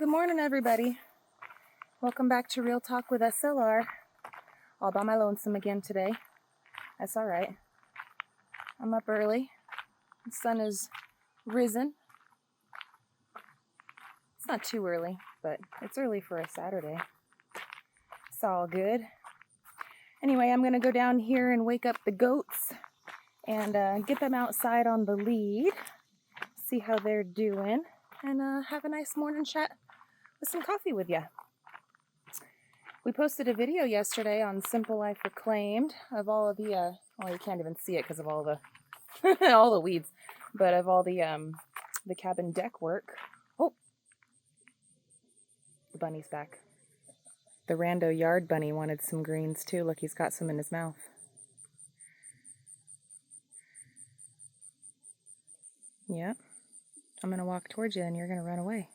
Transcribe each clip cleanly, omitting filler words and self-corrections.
Good morning, everybody. Welcome back to Real Talk with SLR. All by my lonesome again today. That's all right. I'm up early. The sun is risen. It's not too early, but it's early for a Saturday. It's all good. Anyway, I'm going to go down here and wake up the goats and get them outside on the lead, see how they're doing, and have a nice morning chat with some coffee with you. We posted a video yesterday on SimpleLifeReclaimed of all of the, well, you can't even see it because of all the all the weeds, but of all the cabin deck work. Oh, the bunny's back. The rando yard bunny wanted some greens too. Look, he's got some in his mouth. Yeah, I'm gonna walk towards you and you're gonna run away.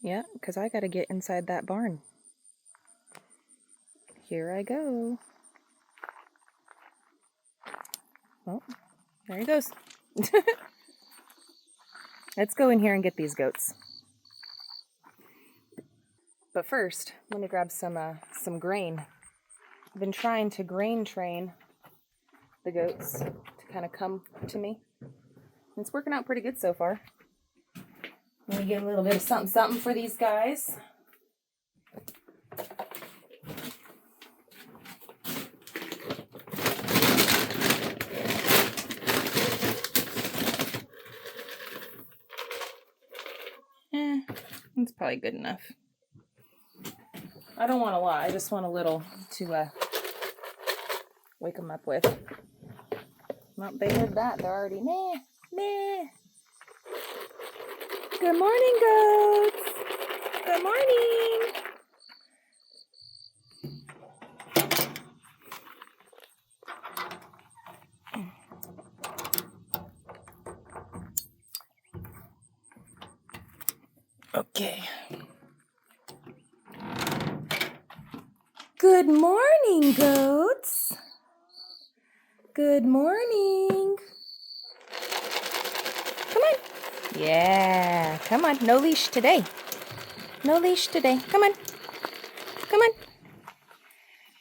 Yeah, because I gotta get inside that barn. Here I go. Oh, there he goes. Let's go in here and get these goats. But first, let me grab some grain. I've been trying to grain train the goats to kind of come to me. And it's working out pretty good so far. Let me get a little bit of something for these guys. It's probably good enough. I don't want a lot. I just want a little to wake them up with. Well, they heard that. They're already meh, meh. Good morning, goats. Good morning. Okay. Good morning, goats. Good morning. Come on. Yeah, come on. No leash today. No leash today. Come on. Come on.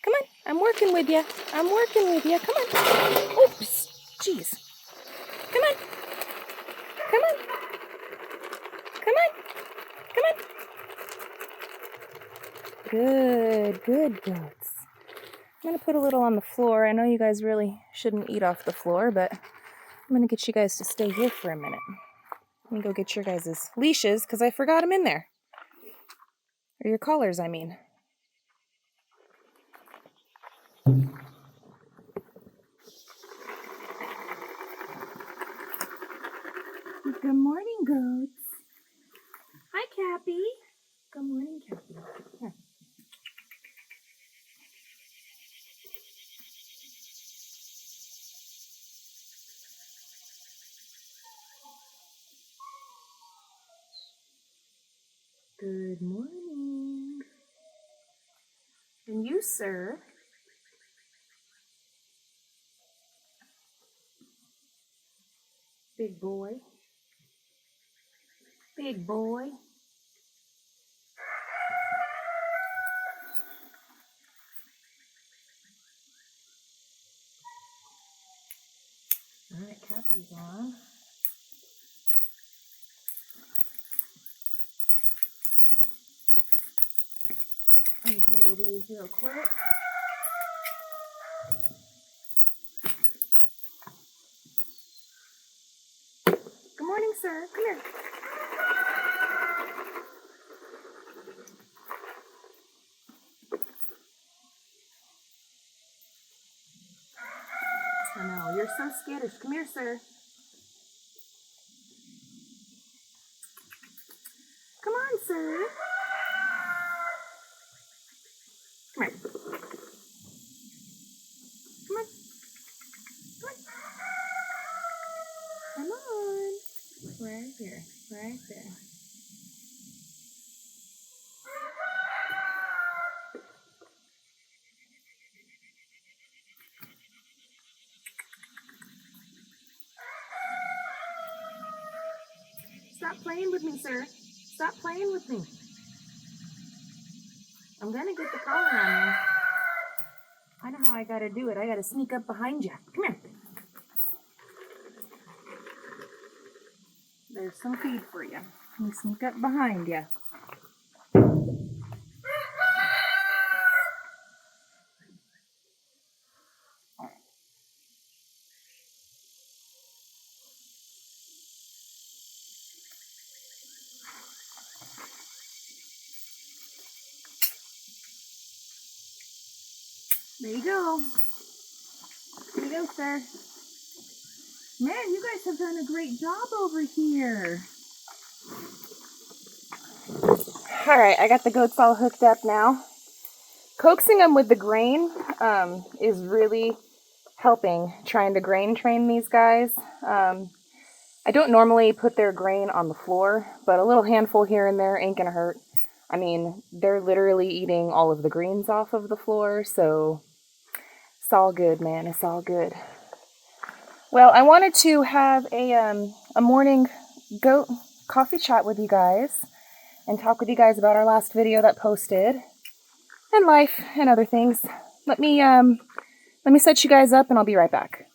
Come on. I'm working with you. I'm working with you. Come on. Oops. Jeez. Come on. Come on. Come on. Come on. Good goats. I'm going to put a little on the floor. I know you guys really shouldn't eat off the floor, but I'm going to get you guys to stay here for a minute. Let me go get your guys' leashes, because I forgot them in there. Or your collars, I mean. Good morning, goats. Hi, Cappy. Good morning, Cappy. Here. Good morning. And you, sir? Big boy. Big boy. All right, Cappy's on. Untangle these real quick. Good morning, sir. Come here. I know, you're so skittish. Come here, sir. Come on, sir. Come here. Come on. Come on. Come on. Right there. Right there. Stop playing with me, sir. Stop playing with me. I'm gonna get the collar on you. I know how I gotta do it. I gotta sneak up behind you. Come here. There's some feed for you. Let me sneak up behind you. There you go. There you go, sir. Man, you guys have done a great job over here. Alright, I got the goats all hooked up now. Coaxing them with the grain is really helping trying to grain train these guys. I don't normally put their grain on the floor, but a little handful here and there ain't gonna hurt. I mean, they're literally eating all of the greens off of the floor, so it's all good, man. It's all good. Well, I wanted to have a morning goat coffee chat with you guys and talk with you guys about our last video that posted and life and other things. Let me set you guys up and I'll be right back.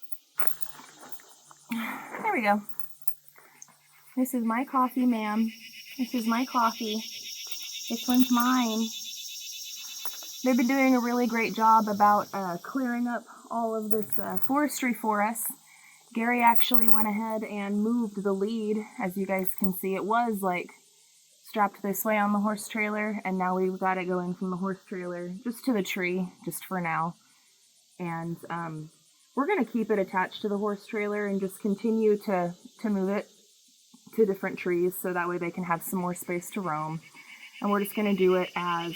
There we go. This is my coffee, ma'am. This is my coffee. This one's mine. They've been doing a really great job about clearing up all of this forestry for us. Gary actually went ahead and moved the lead. As you guys can see, it was like strapped this way on the horse trailer, and now we've got it going from the horse trailer just to the tree, just for now. And we're going to keep it attached to the horse trailer and just continue to move it to different trees so that way they can have some more space to roam. And we're just going to do it as,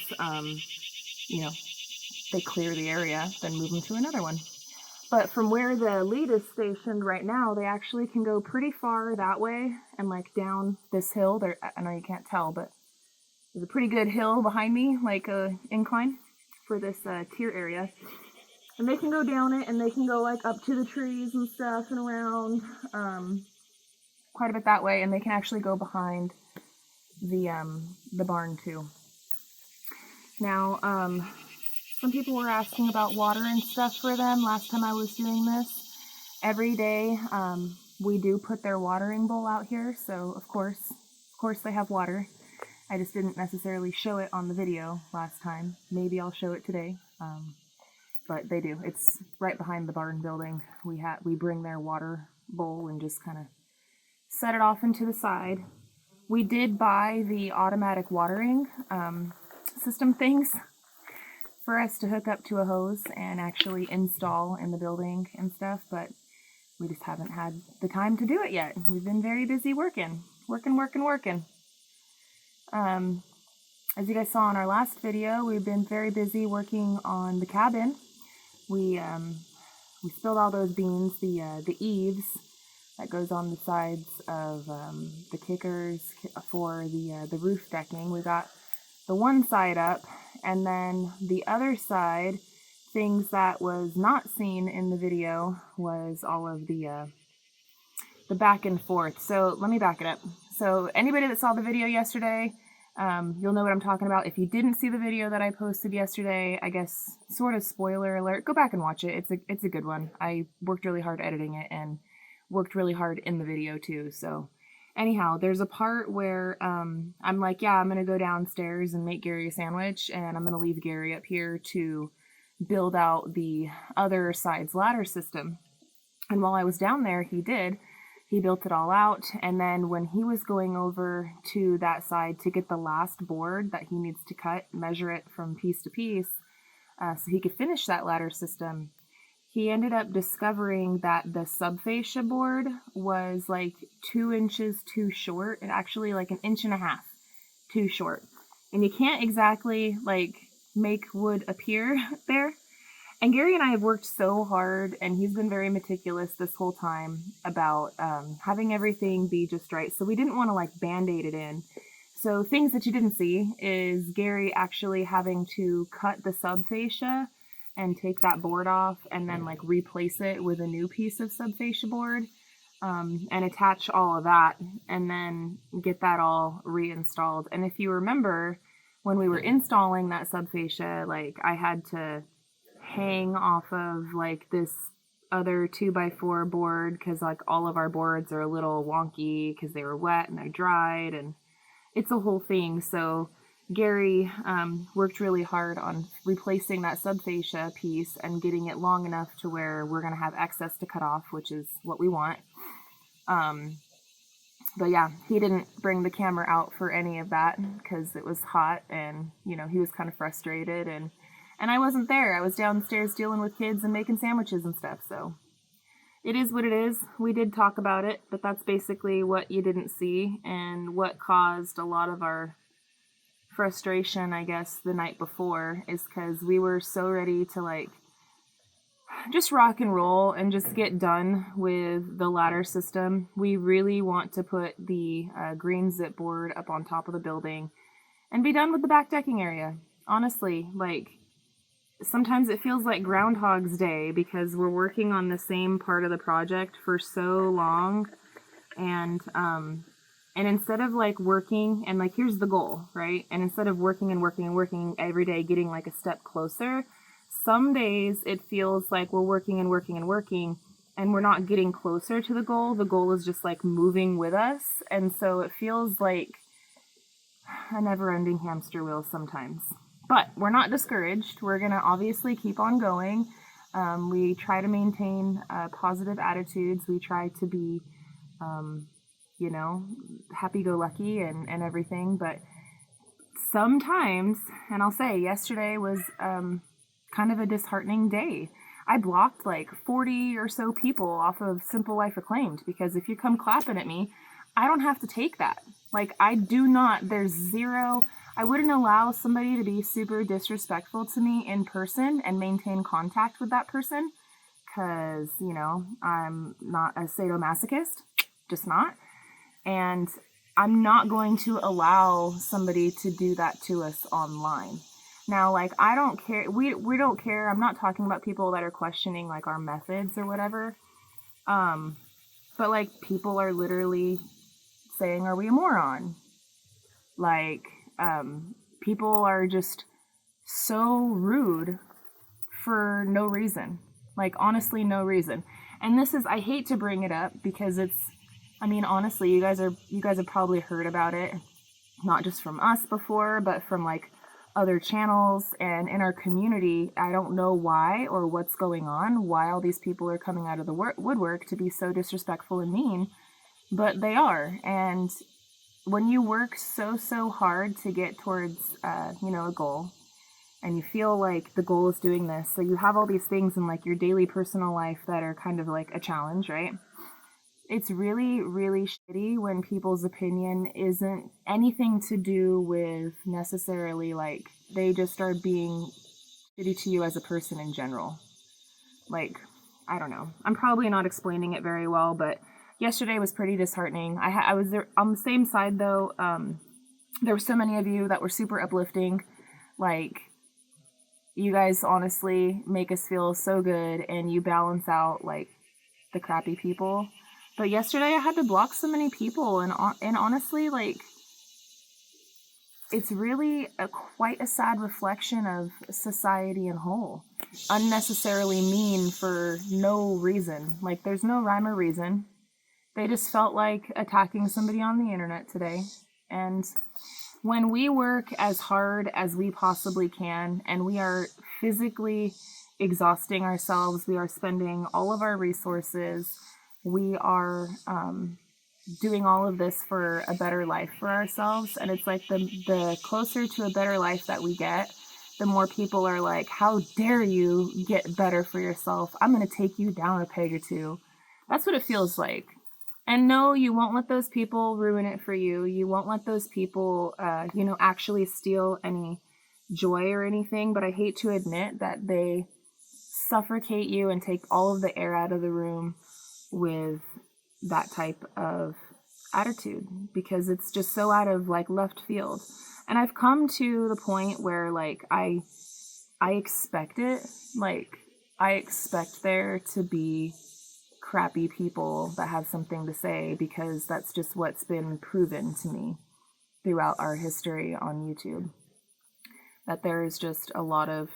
you know, they clear the area, then move them to another one. But from where the lead is stationed right now, they actually can go pretty far that way and like down this hill. I know you can't tell, but there's a pretty good hill behind me, like a incline for this tier area. And they can go down it and they can go like up to the trees and stuff and around quite a bit that way. And they can actually go behind the barn too. Now, some people were asking about water and stuff for them last time I was doing this. Every day, we do put their watering bowl out here, so of course they have water. I just didn't necessarily show it on the video last time. Maybe I'll show it today, but they do. It's right behind the barn building. We bring their water bowl and just kind of set it off into the side. We did buy the automatic watering system things for us to hook up to a hose and actually install in the building and stuff, but we just haven't had the time to do it yet. We've been very busy working. As you guys saw in our last video, we've been very busy working on the cabin. We spilled all those beans, the eaves that goes on the sides of the kickers for the roof decking. We got the one side up, and then the other side, things that was not seen in the video was all of the back and forth. So let me back it up. So anybody that saw the video yesterday, you'll know what I'm talking about. If you didn't see the video that I posted yesterday, I guess sort of spoiler alert, go back and watch it. It's a good one. I worked really hard editing it and worked really hard in the video too. So anyhow, there's a part where I'm like, yeah, I'm going to go downstairs and make Gary a sandwich, and I'm going to leave Gary up here to build out the other side's ladder system. And while I was down there, he built it all out, and then when he was going over to that side to get the last board that he needs to cut, measure it from piece to piece, so he could finish that ladder system, he ended up discovering that the subfascia board was like 2 inches too short, and actually like 1.5 inches too short. And you can't exactly like make wood appear there. And Gary and I have worked so hard, and he's been very meticulous this whole time about having everything be just right. So we didn't want to like band-aid it in. So things that you didn't see is Gary actually having to cut the subfascia and take that board off and then like replace it with a new piece of subfascia board. and attach all of that and then get that all reinstalled. And if you remember, when we were installing that subfascia, like I had to hang off of like this other 2x4 board because like all of our boards are a little wonky because they were wet and they're dried, and it's a whole thing. So Gary worked really hard on replacing that subfascia piece and getting it long enough to where we're going to have excess to cut off, which is what we want. But yeah, he didn't bring the camera out for any of that because it was hot, and you know, he was kind of frustrated, and I wasn't there. I was downstairs dealing with kids and making sandwiches and stuff. So it is what it is. We did talk about it, but that's basically what you didn't see and what caused a lot of our frustration, I guess, the night before, is because we were so ready to like just rock and roll and just get done with the ladder system. We really want to put the green zip board up on top of the building and be done with the back decking area. Honestly, like sometimes it feels like Groundhogs Day because we're working on the same part of the project for so long, and instead of like working and like here's the goal, right? And instead of working and working and working every day, getting like a step closer, some days it feels like we're working and working and working and we're not getting closer to the goal. The goal is just like moving with us. And so it feels like a never-ending hamster wheel sometimes. But we're not discouraged. We're going to obviously keep on going. We try to maintain positive attitudes. We try to be, you know, happy-go-lucky and everything. But sometimes, and I'll say yesterday was kind of a disheartening day. I blocked like 40 or so people off of SimpleLifeReclaimed because if you come clapping at me, I don't have to take that. Like I do not, there's zero, I wouldn't allow somebody to be super disrespectful to me in person and maintain contact with that person because, you know, I'm not a sadomasochist, just not. And I'm not going to allow somebody to do that to us online. Now, like, I don't care. We don't care. I'm not talking about people that are questioning, like, our methods or whatever. But, like, people are literally saying, are we a moron? Like, people are just so rude for no reason. Like, honestly, no reason. And this is, I hate to bring it up because it's, I mean, honestly, you guys have probably heard about it, not just from us before, but from, like, other channels and in our community. I don't know why or what's going on, why all these people are coming out of the woodwork to be so disrespectful and mean, but they are. And when you work so hard to get towards, you know, a goal, and you feel like the goal is doing this, so you have all these things in like your daily personal life that are kind of like a challenge, right? It's really, really shitty when people's opinion isn't anything to do with necessarily, like, they just are being shitty to you as a person in general. Like, I don't know. I'm probably not explaining it very well, but yesterday was pretty disheartening. I was there on the same side, though. There were so many of you that were super uplifting. Like, you guys honestly make us feel so good, and you balance out, like, the crappy people. But yesterday I had to block so many people, and honestly, like, it's really quite a sad reflection of society in whole. Unnecessarily mean for no reason. Like, there's no rhyme or reason. They just felt like attacking somebody on the internet today. And when we work as hard as we possibly can, and we are physically exhausting ourselves, we are spending all of our resources, we are doing all of this for a better life for ourselves. And it's like the closer to a better life that we get, the more people are like, how dare you get better for yourself? I'm going to take you down a peg or two. That's what it feels like. And no, you won't let those people ruin it for you. You won't let those people, you know, actually steal any joy or anything. But I hate to admit that they suffocate you and take all of the air out of the room with that type of attitude, because it's just so out of like left field. And I've come to the point where like I expect it. Like, I expect there to be crappy people that have something to say, because that's just what's been proven to me throughout our history on YouTube, that there is just a lot of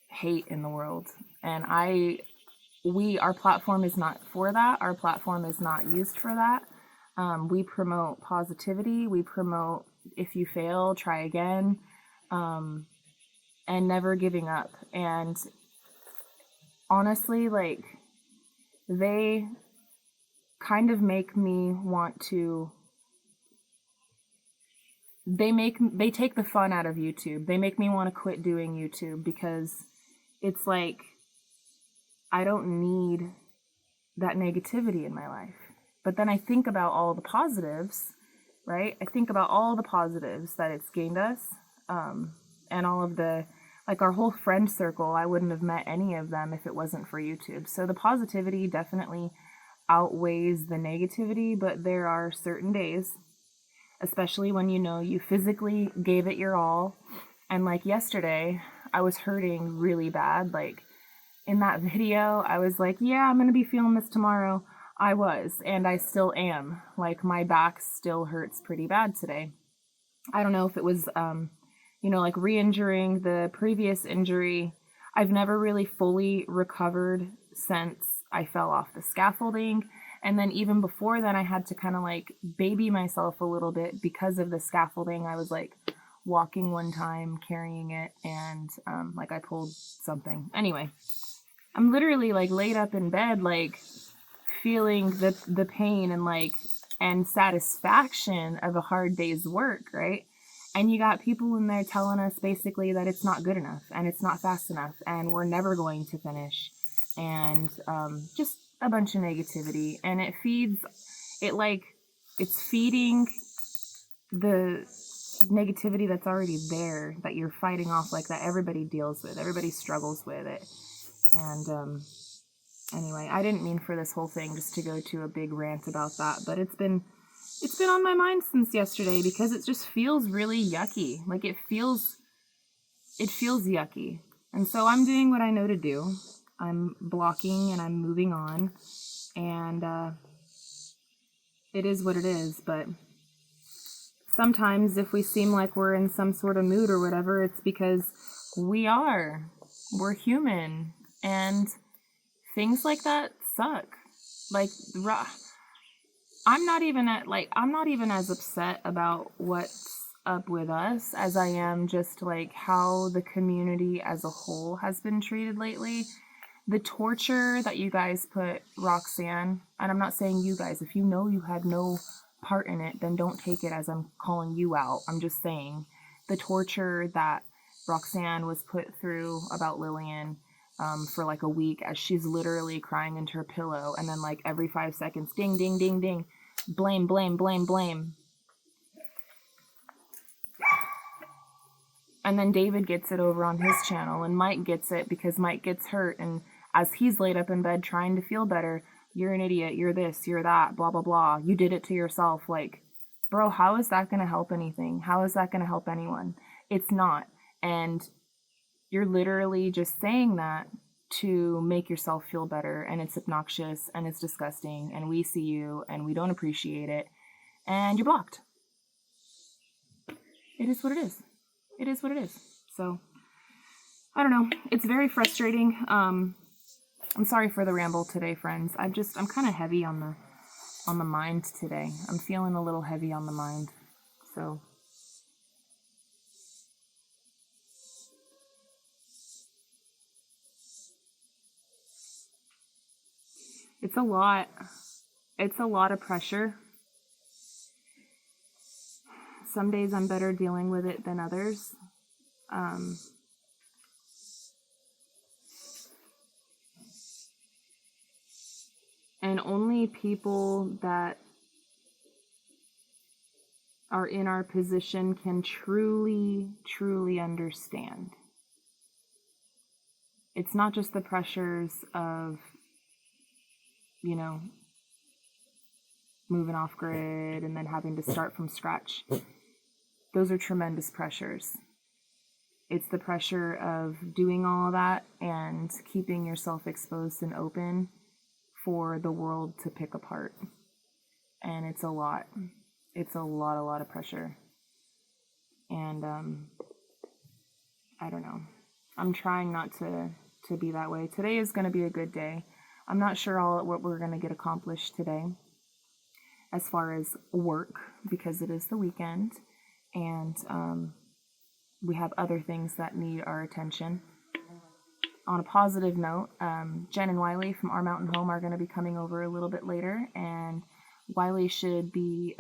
hate in the world. And our platform is not for that. Our platform is not used for that. We promote positivity. We promote, if you fail, try again, and never giving up. And honestly, like, they kind of make me want to, they take the fun out of YouTube. They make me want to quit doing YouTube, because it's like, I don't need that negativity in my life. But then I think about all the positives, right? I think about all the positives that it's gained us, and all of the, like, our whole friend circle. I wouldn't have met any of them if it wasn't for YouTube. So the positivity definitely outweighs the negativity, but there are certain days, especially when you know you physically gave it your all. And like yesterday, I was hurting really bad. Like in that video, I was like, yeah, I'm going to be feeling this tomorrow. I was, and I still am. Like, my back still hurts pretty bad today. I don't know if it was, like re-injuring the previous injury. I've never really fully recovered since I fell off the scaffolding. And then even before then, I had to kind of like baby myself a little bit because of the scaffolding. I was like walking one time, carrying it, and like I pulled something. Anyway, I'm literally like laid up in bed, like feeling the pain and satisfaction of a hard day's work, right? And you got people in there telling us basically that it's not good enough and it's not fast enough and we're never going to finish, and just a bunch of negativity. And it's feeding the negativity that's already there, that you're fighting off, like, that everybody deals with, everybody struggles with it. And anyway, I didn't mean for this whole thing just to go to a big rant about that, but it's been on my mind since yesterday, because it just feels really yucky. Like, it feels yucky. And so I'm doing what I know to do. I'm blocking and I'm moving on, and it is what it is. But sometimes if we seem like we're in some sort of mood or whatever, it's because we're human, and things like that suck. Like, I'm not even as upset about what's up with us as I am just like how the community as a whole has been treated lately. The torture that you guys put Roxanne, and I'm not saying you guys, if you know you had no part in it, then don't take it as I'm calling you out. I'm just saying the torture that Roxanne was put through about Lillian for like a week, as she's literally crying into her pillow, and then like every 5 seconds, ding, ding, ding, ding, blame, blame, blame, blame. And then David gets it over on his channel, and Mike gets it because Mike gets hurt, and as he's laid up in bed trying to feel better, you're an idiot, you're this, you're that, blah, blah, blah. You did it to yourself. Like, bro, how is that going to help anything? How is that going to help anyone? It's not. And you're literally just saying that to make yourself feel better, and it's obnoxious, and it's disgusting, and we see you, and we don't appreciate it, and you're blocked. It is what it is. It is what it is. So, I don't know. It's very frustrating. I'm sorry for the ramble today, friends. I'm kind of heavy on the mind today. I'm feeling a little heavy on the mind. So, it's a lot. It's a lot of pressure. Some days I'm better dealing with it than others. And only people that are in our position can truly, truly understand. It's not just the pressures of, moving off grid and then having to start from scratch. Those are tremendous pressures. It's the pressure of doing all of that and keeping yourself exposed and open for the world to pick apart. And it's a lot. It's a lot of pressure. And I don't know. I'm trying not to be that way. Today is going to be a good day. I'm not sure what we're going to get accomplished today as far as work, because it is the weekend, and we have other things that need our attention. On a positive note, Jen and Wiley from Our Mountain Home are going to be coming over a little bit later, and Wiley should be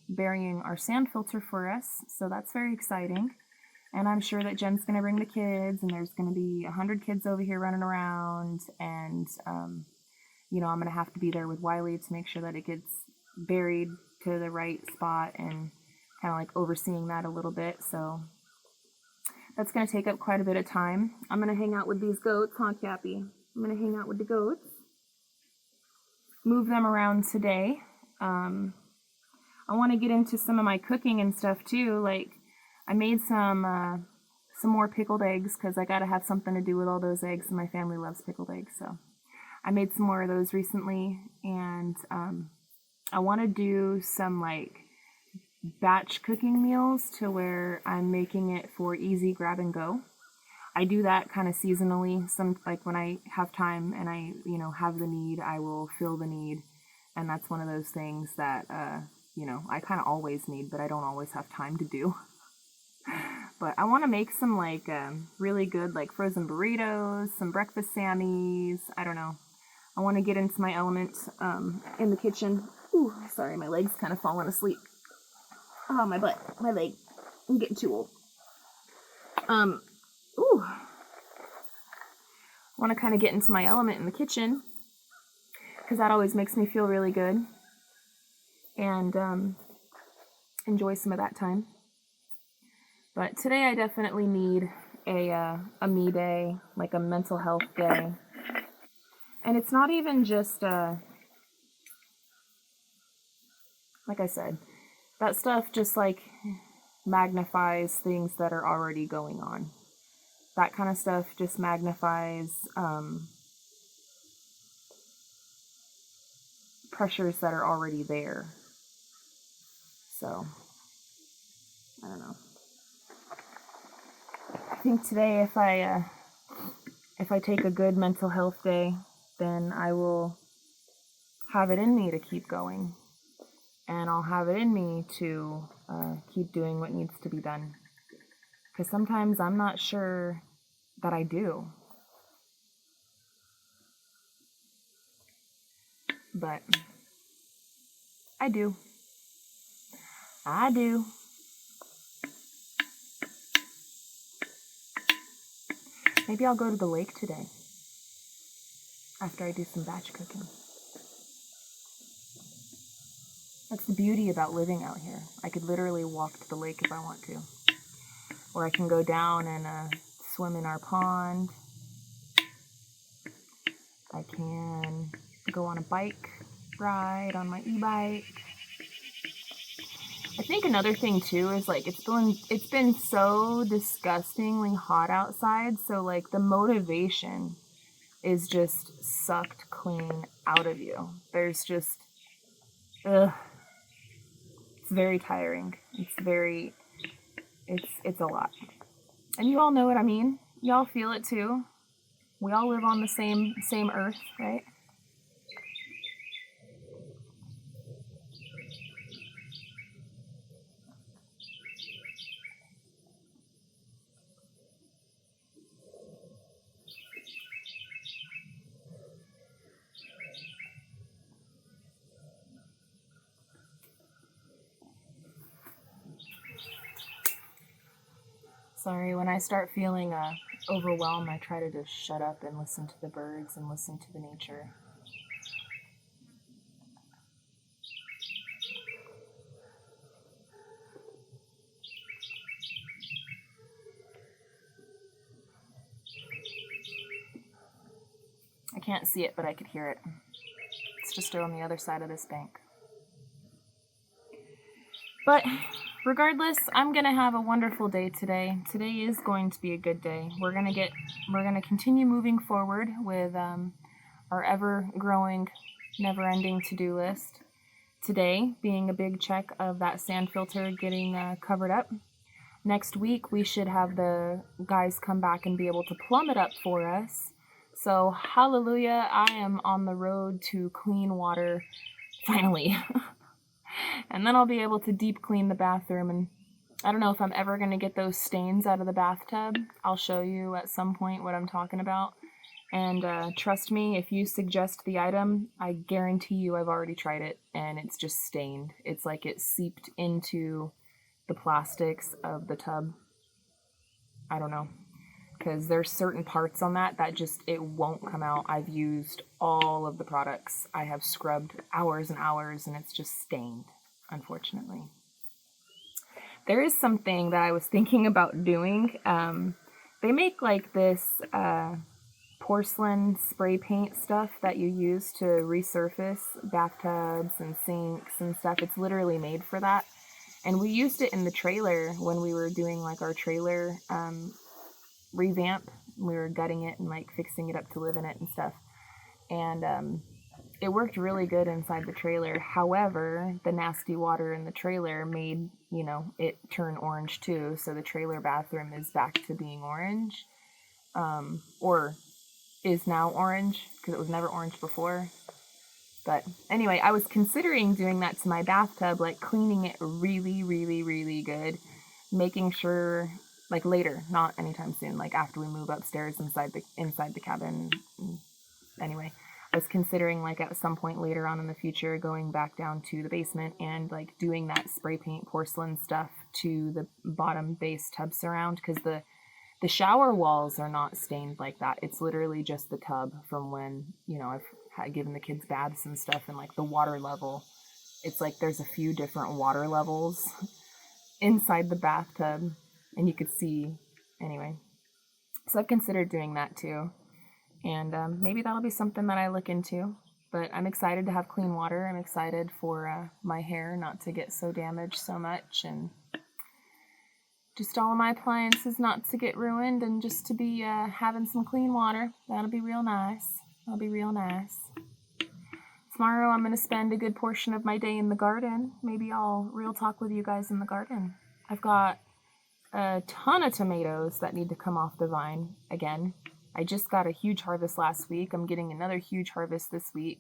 burying our sand filter for us, so that's very exciting. And I'm sure that Jen's going to bring the kids, and there's going to be 100 kids over here running around, and, you know, I'm going to have to be there with Wiley to make sure that it gets buried to the right spot, and kind of like overseeing that a little bit. So that's going to take up quite a bit of time. I'm going to hang out with these goats, huh, Cappy? I'm going to hang out with the goats, move them around today. I want to get into some of my cooking and stuff too. Like, I made some more pickled eggs, because I got to have something to do with all those eggs, and my family loves pickled eggs. So I made some more of those recently, and I want to do some like batch cooking meals to where I'm making it for easy grab and go. I do that kind of seasonally. Like when I have time and I, you know, have the need, I will fill the need. And that's one of those things that, you know, I kind of always need, but I don't always have time to do. But I want to make some like really good like frozen burritos, some breakfast Sammies. I don't know. I want to get into my element in the kitchen. Ooh, sorry, my leg's kind of falling asleep. Oh, my butt, my leg. I'm getting too old. Ooh. I want to kind of get into my element in the kitchen, because that always makes me feel really good, and enjoy some of that time. But today I definitely need a me day, like a mental health day. And it's not even just, like I said, that stuff just like magnifies things that are already going on. That kind of stuff just magnifies pressures that are already there. So, I don't know. I think today if I take a good mental health day, then I will have it in me to keep going. And I'll have it in me to keep doing what needs to be done. Because sometimes I'm not sure that I do. But I do. I do. Maybe I'll go to the lake today after I do some batch cooking. That's the beauty about living out here. I could literally walk to the lake if I want to. Or I can go down and swim in our pond. I can go on a bike ride on my e-bike. I think another thing too is like it's been so disgustingly hot outside, so like the motivation is just sucked clean out of you. There's just it's very tiring. It's a lot. And you all know what I mean. Y'all feel it too. We all live on the same earth, right? Sorry, when I start feeling overwhelmed, I try to just shut up and listen to the birds and listen to the nature. I can't see it, but I could hear it. It's just on the other side of this bank. But regardless, I'm going to have a wonderful day today. Today is going to be a good day. We're going to continue moving forward with our ever-growing, never-ending to-do list. Today being a big check of that sand filter getting covered up. Next week we should have the guys come back and be able to plumb it up for us. So hallelujah, I am on the road to clean water finally. And then I'll be able to deep clean the bathroom, and I don't know if I'm ever going to get those stains out of the bathtub. I'll show you at some point what I'm talking about. And trust me, if you suggest the item, I guarantee you I've already tried it, and it's just stained. It's like it seeped into the plastics of the tub. I don't know, because there's certain parts on that just, it won't come out. I've used all of the products. I have scrubbed hours and hours, and it's just stained, unfortunately. There is something that I was thinking about doing. They make like this porcelain spray paint stuff that you use to resurface bathtubs and sinks and stuff. It's literally made for that. And we used it in the trailer when we were doing like our trailer revamp. We were gutting it and like fixing it up to live in it and stuff. And it worked really good inside the trailer. However, the nasty water in the trailer made, it turn orange too. So the trailer bathroom is back to being orange. Or is now orange, because it was never orange before. But anyway, I was considering doing that to my bathtub, like cleaning it really, really, really good, making sure, like later, not anytime soon, like after we move upstairs inside the cabin. Anyway, I was considering like at some point later on in the future going back down to the basement and like doing that spray paint porcelain stuff to the bottom base tub surround, because the shower walls are not stained like that. It's literally just the tub from when, I've had given the kids baths and stuff, and like the water level. It's like there's a few different water levels inside the bathtub, and you could see, anyway. So I've considered doing that too. And maybe that'll be something that I look into. But I'm excited to have clean water. I'm excited for my hair not to get so damaged so much, and just all of my appliances not to get ruined, and just to be having some clean water. That'll be real nice. That'll be real nice. Tomorrow I'm going to spend a good portion of my day in the garden. Maybe I'll real talk with you guys in the garden. I've got a ton of tomatoes that need to come off the vine again. I just got a huge harvest last week. I'm getting another huge harvest this week.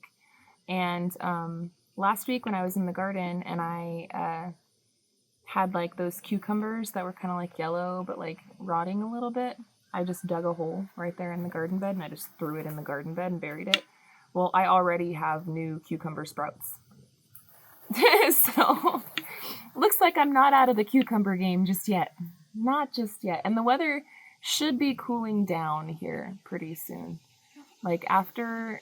And last week when I was in the garden and I had like those cucumbers that were kind of like yellow but like rotting a little bit, I just dug a hole right there in the garden bed and I just threw it in the garden bed and buried it. Well, I already have new cucumber sprouts. So looks like I'm not out of the cucumber game just yet. Not just yet. And the weather should be cooling down here pretty soon. Like after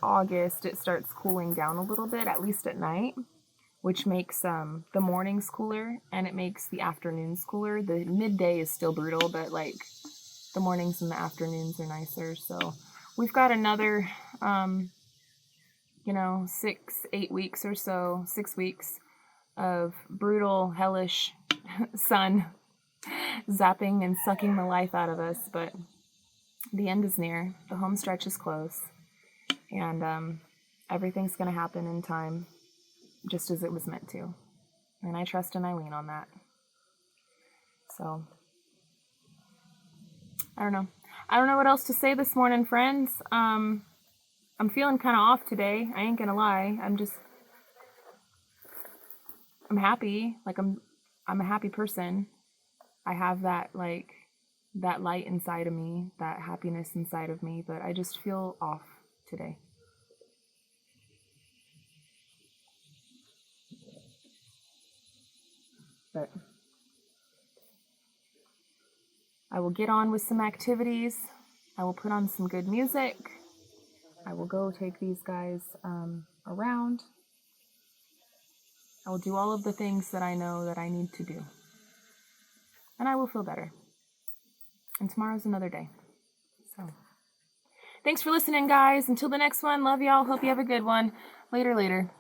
August, it starts cooling down a little bit, at least at night, which makes the mornings cooler and it makes the afternoons cooler. The midday is still brutal, but like the mornings and the afternoons are nicer. So we've got another, 6 weeks or so, 6 weeks of brutal, hellish sun zapping and sucking the life out of us. But the end is near. The home stretch is close. And everything's going to happen in time, just as it was meant to. And I trust and I lean on that. So, I don't know. I don't know what else to say this morning, friends. I'm feeling kind of off today. I ain't gonna lie. I'm happy. Like, I'm a happy person. I have that light inside of me, that happiness inside of me, but I just feel off today. But I will get on with some activities. I will put on some good music. I will go take these guys around. I will do all of the things that I know that I need to do. And I will feel better. And tomorrow's another day. So, thanks for listening, guys. Until the next one, love y'all. Hope you have a good one. Later.